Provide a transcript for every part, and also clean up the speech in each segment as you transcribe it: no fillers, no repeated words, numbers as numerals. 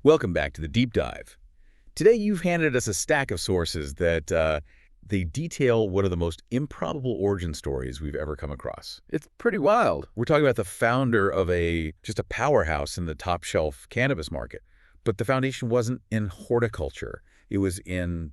Welcome back to the Deep Dive. Today you've handed us a stack of sources that they detail one of the most improbable origin stories we've ever come across. It's pretty wild. We're talking about the founder of just a powerhouse in the top shelf cannabis market. But the foundation wasn't in horticulture. It was in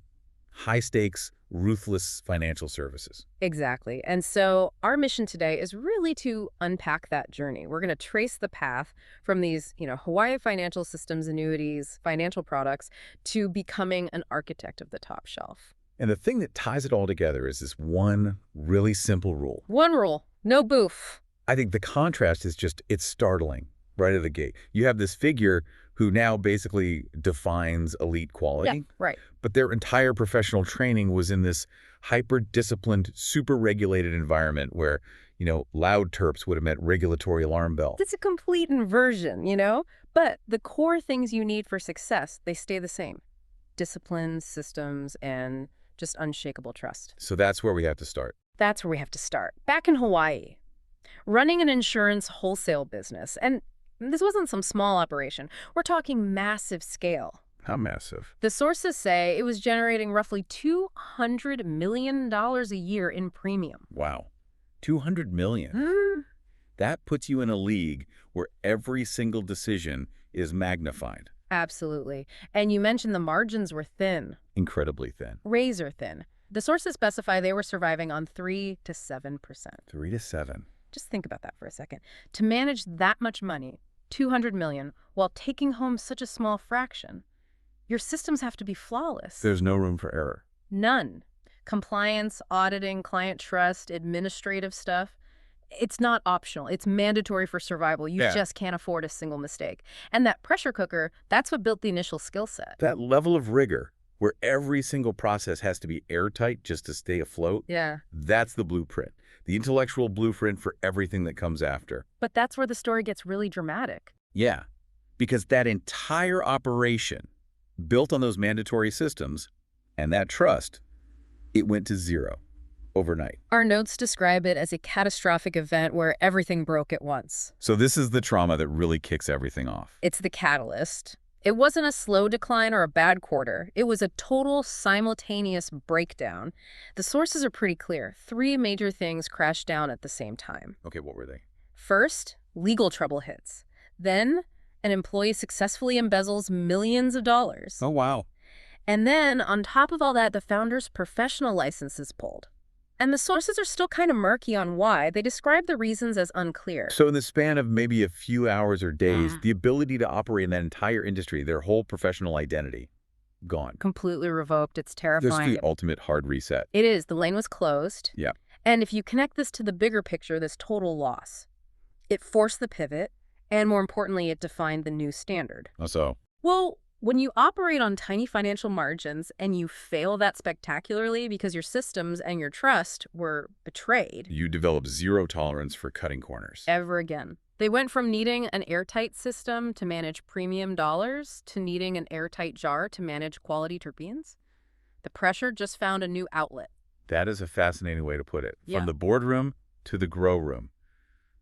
high-stakes, ruthless financial services. Exactly. And so our mission today is really to unpack that journey. We're going to trace the path from these, Hawaii financial systems, annuities, financial products, to becoming an architect of the top shelf. And the thing that ties it all together is this one really simple rule. One rule, no boof. I think the contrast is it's startling right out of the gate. You have this figure who now basically defines elite quality. Yeah, right. But their entire professional training was in this hyper-disciplined, super-regulated environment where, loud terps would have meant regulatory alarm bell. It's a complete inversion, But the core things you need for success, they stay the same. Discipline, systems, and just unshakable trust. So that's where we have to start. That's where we have to start. Back in Hawaii, running an insurance wholesale business, and this wasn't some small operation. We're talking massive scale. How massive? The sources say it was generating roughly $200 million a year in premium. Wow. $200 million. That puts you in a league where every single decision is magnified. Absolutely. And you mentioned the margins were thin. Incredibly thin. Razor thin. The sources specify they were surviving on 3 to 7%. 3 to 7. Just think about that for a second. To manage that much money, $200 million, while taking home such a small fraction, your systems have to be flawless. There's no room for error. None. Compliance, auditing, client trust, administrative stuff. It's not optional. It's mandatory for survival. You just can't afford a single mistake. And that pressure cooker, that's what built the initial skill set. That level of rigor, where every single process has to be airtight just to stay afloat, that's the blueprint. The intellectual blueprint for everything that comes after. But that's where the story gets really dramatic. Yeah, because that entire operation, built on those mandatory systems, and that trust, it went to zero overnight. Our notes describe it as a catastrophic event where everything broke at once. So this is the trauma that really kicks everything off. It's the catalyst. It wasn't a slow decline or a bad quarter. It was a total simultaneous breakdown. The sources are pretty clear. 3 major things crashed down at the same time. Okay, what were they? First, legal trouble hits. Then, an employee successfully embezzles millions of dollars. Oh, wow. And then, on top of all that, the founder's professional license is pulled. And the sources are still kind of murky on why. They describe the reasons as unclear. So in the span of maybe a few hours or days, the ability to operate in that entire industry, their whole professional identity, gone. Completely revoked. It's terrifying. This is the ultimate hard reset. It is. The lane was closed. Yeah. And if you connect this to the bigger picture, this total loss, it forced the pivot, and more importantly, it defined the new standard. How so? Well, when you operate on tiny financial margins and you fail that spectacularly because your systems and your trust were betrayed. You develop zero tolerance for cutting corners. Ever again. They went from needing an airtight system to manage premium dollars to needing an airtight jar to manage quality terpenes. The pressure just found a new outlet. That is a fascinating way to put it. Yeah. From the boardroom to the grow room.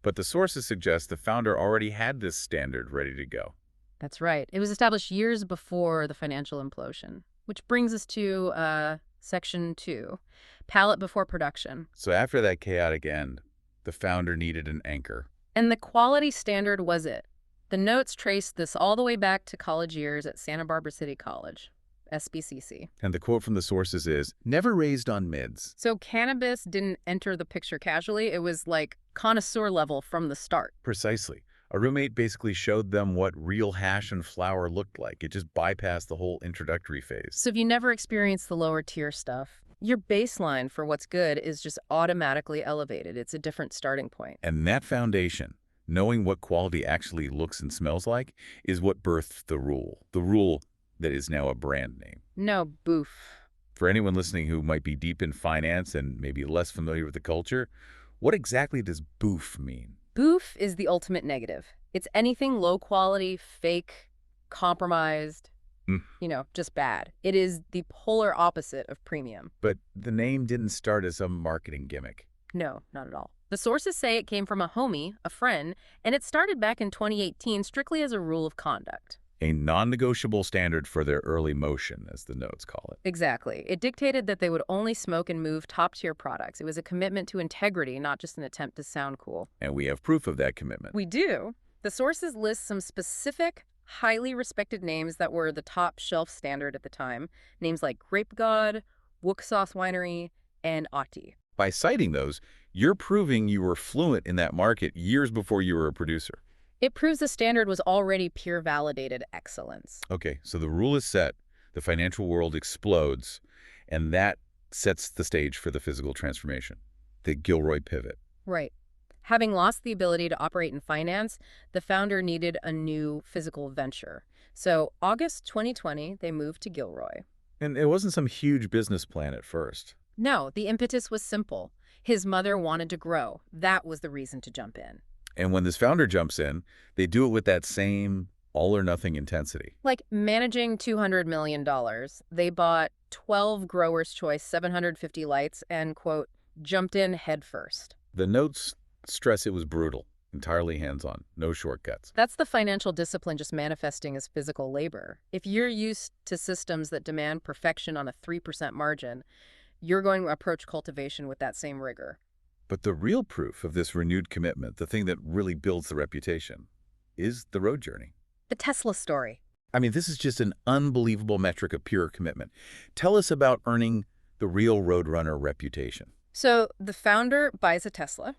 But the sources suggest the founder already had this standard ready to go. That's right. It was established years before the financial implosion, which brings us to Section 2, palate before production. So after that chaotic end, the founder needed an anchor. And the quality standard was it. The notes trace this all the way back to college years at Santa Barbara City College, SBCC. And the quote from the sources is, never raised on mids. So cannabis didn't enter the picture casually. It was like connoisseur level from the start. Precisely. A roommate basically showed them what real hash and flower looked like. It just bypassed the whole introductory phase. So if you never experienced the lower tier stuff, your baseline for what's good is just automatically elevated. It's a different starting point. And that foundation, knowing what quality actually looks and smells like, is what birthed the rule. The rule that is now a brand name. No, Boof. For anyone listening who might be deep in finance and maybe less familiar with the culture, what exactly does Boof mean? Boof is the ultimate negative. It's anything low quality, fake, compromised, just bad. It is the polar opposite of premium. But the name didn't start as a marketing gimmick. No, not at all. The sources say it came from a homie, a friend, and it started back in 2018 strictly as a rule of conduct. A non-negotiable standard for their early motion, as the notes call it. Exactly. It dictated that they would only smoke and move top-tier products. It was a commitment to integrity, not just an attempt to sound cool. And we have proof of that commitment. We do. The sources list some specific, highly respected names that were the top shelf standard at the time. Names like Grape God, Wuxos Winery, and Ati. By citing those, you're proving you were fluent in that market years before you were a producer. It proves the standard was already peer validated excellence. Okay, so the rule is set, the financial world explodes, and that sets the stage for the physical transformation, the Gilroy pivot. Right. Having lost the ability to operate in finance, the founder needed a new physical venture. So August 2020, they moved to Gilroy. And it wasn't some huge business plan at first. No, the impetus was simple. His mother wanted to grow. That was the reason to jump in. And when this founder jumps in, they do it with that same all-or-nothing intensity. Like managing $200 million, they bought 12 Growers' Choice 750 lights and, quote, jumped in head first. The notes stress it was brutal, entirely hands-on, no shortcuts. That's the financial discipline just manifesting as physical labor. If you're used to systems that demand perfection on a 3% margin, you're going to approach cultivation with that same rigor. But the real proof of this renewed commitment, the thing that really builds the reputation, is the road journey. The Tesla story. I mean, this is just an unbelievable metric of pure commitment. Tell us about earning the real roadrunner reputation. So the founder buys a Tesla,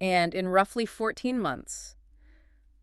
and in roughly 14 months,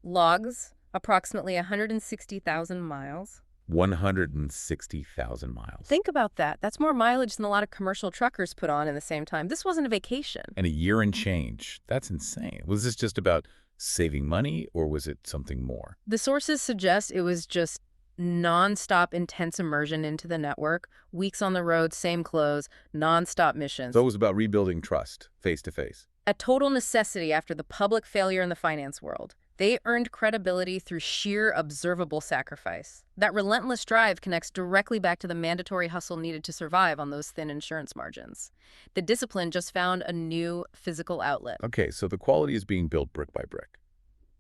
logs approximately 160,000 miles. 160,000 miles. Think about that. That's more mileage than a lot of commercial truckers put on in the same time. This wasn't a vacation. And a year and change. That's insane. Was this just about saving money, or was it something more? The sources suggest it was just nonstop intense immersion into the network, weeks on the road, same clothes, nonstop missions. So it was about rebuilding trust, face to face. A total necessity after the public failure in the finance world. They earned credibility through sheer observable sacrifice. That relentless drive connects directly back to the mandatory hustle needed to survive on those thin insurance margins. The discipline just found a new physical outlet. Okay, so the quality is being built brick by brick.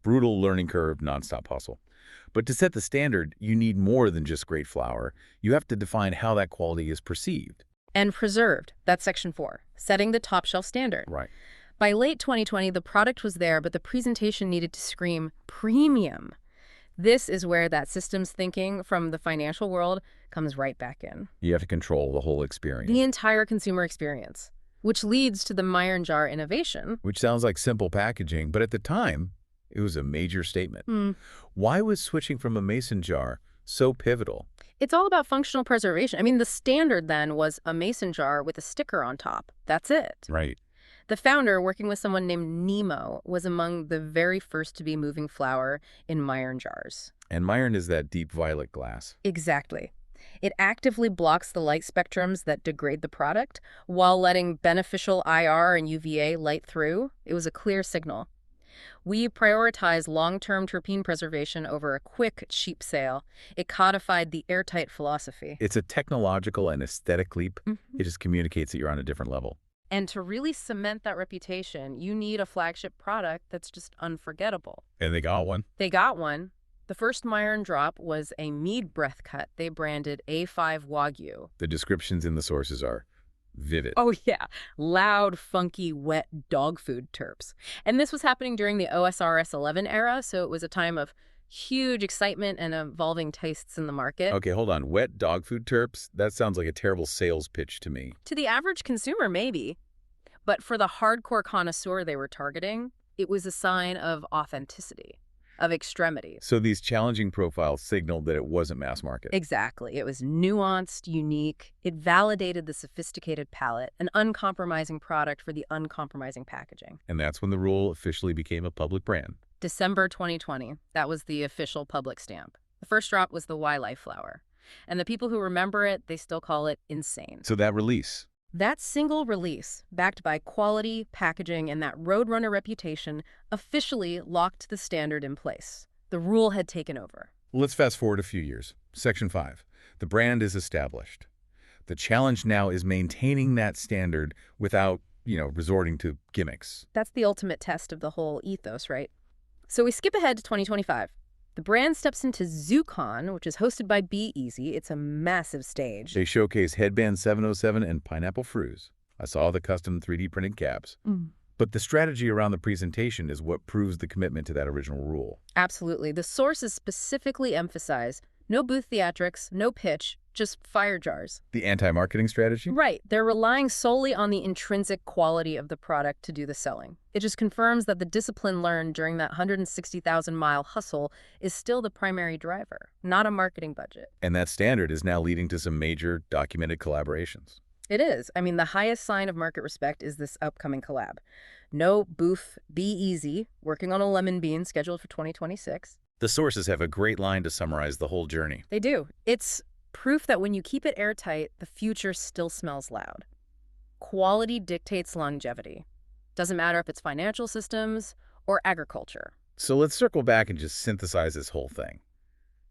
Brutal learning curve, nonstop hustle. But to set the standard, you need more than just great flower. You have to define how that quality is perceived. And preserved. That's Section 4, setting the top shelf standard. Right. By late 2020, the product was there, but the presentation needed to scream premium. This is where that systems thinking from the financial world comes right back in. You have to control the whole experience. The entire consumer experience, which leads to the Mayer jar innovation. Which sounds like simple packaging, but at the time, it was a major statement. Why was switching from a mason jar so pivotal? It's all about functional preservation. I mean, the standard then was a mason jar with a sticker on top. That's it. Right. The founder, working with someone named Nemo, was among the very first to be moving flower in Mayer jars. And Mayer is that deep violet glass. Exactly. It actively blocks the light spectrums that degrade the product while letting beneficial IR and UVA light through. It was a clear signal. We prioritized long-term terpene preservation over a quick, cheap sale. It codified the airtight philosophy. It's a technological and aesthetic leap. It just communicates that you're on a different level. And to really cement that reputation, you need a flagship product that's just unforgettable. And they got one. They got one. The first Mayer drop was a mead breath cut they branded A5 Wagyu. The descriptions in the sources are vivid. Oh, yeah. Loud, funky, wet dog food terps. And this was happening during the OSRS 11 era, so it was a time of huge excitement and evolving tastes in the market. Okay, hold on. Wet dog food terps? That sounds like a terrible sales pitch to me. To the average consumer, maybe. But for the hardcore connoisseur they were targeting, it was a sign of authenticity, of extremity. So these challenging profiles signaled that it wasn't mass market. Exactly. It was nuanced, unique. It validated the sophisticated palate, an uncompromising product for the uncompromising packaging. And that's when the rule officially became a public brand. December 2020. That was the official public stamp. The first drop was the Y-Life flower. And the people who remember it, they still call it insane. So that release. That single release, backed by quality, packaging, and that roadrunner reputation, officially locked the standard in place. The rule had taken over. Let's fast forward a few years. Section 5. The brand is established. The challenge now is maintaining that standard without, resorting to gimmicks. That's the ultimate test of the whole ethos, right? So we skip ahead to 2025. The brand steps into ZooCon, which is hosted by Be Easy. It's a massive stage. They showcase Headband 707 and Pineapple Fruze. I saw the custom 3D printed caps. But the strategy around the presentation is what proves the commitment to that original rule. Absolutely. The sources specifically emphasize no booth theatrics, no pitch, just fire jars. The anti-marketing strategy? Right. They're relying solely on the intrinsic quality of the product to do the selling. It just confirms that the discipline learned during that 160,000-mile hustle is still the primary driver, not a marketing budget. And that standard is now leading to some major documented collaborations. It is. I mean, the highest sign of market respect is this upcoming collab. No Boof, Be Easy, working on a lemon bean scheduled for 2026. The sources have a great line to summarize the whole journey. They do. It's proof that when you keep it airtight, the future still smells loud. Quality dictates longevity. Doesn't matter if it's financial systems or agriculture. So let's circle back and just synthesize this whole thing.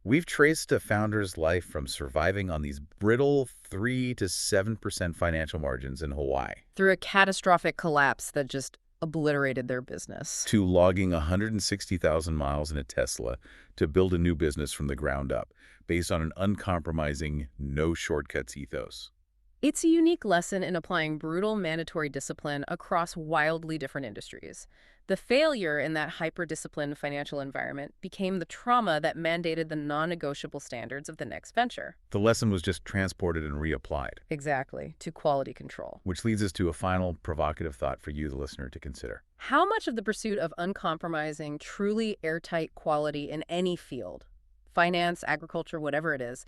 We've traced a founder's life from surviving on these brittle 3 to 7% financial margins in Hawaii Through a catastrophic collapse that just obliterated their business. to logging 160,000 miles in a Tesla to build a new business from the ground up based on an uncompromising, no shortcuts ethos. It's a unique lesson in applying brutal mandatory discipline across wildly different industries. The failure in that hyper-disciplined financial environment became the trauma that mandated the non-negotiable standards of the next venture. The lesson was just transported and reapplied, Exactly, to quality control. which leads us to a final provocative thought for you, the listener, to consider. How much of the pursuit of uncompromising, truly airtight quality in any field, finance, agriculture, whatever it is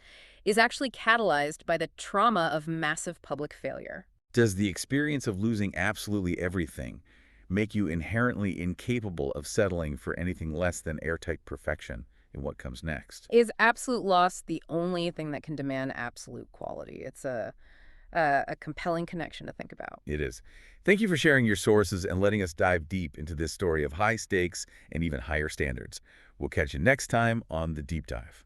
actually catalyzed by the trauma of massive public failure? Does the experience of losing absolutely everything make you inherently incapable of settling for anything less than airtight perfection in what comes next? Is absolute loss the only thing that can demand absolute quality? It's a compelling connection to think about. It is. Thank you for sharing your sources and letting us dive deep into this story of high stakes and even higher standards. We'll catch you next time on The Deep Dive.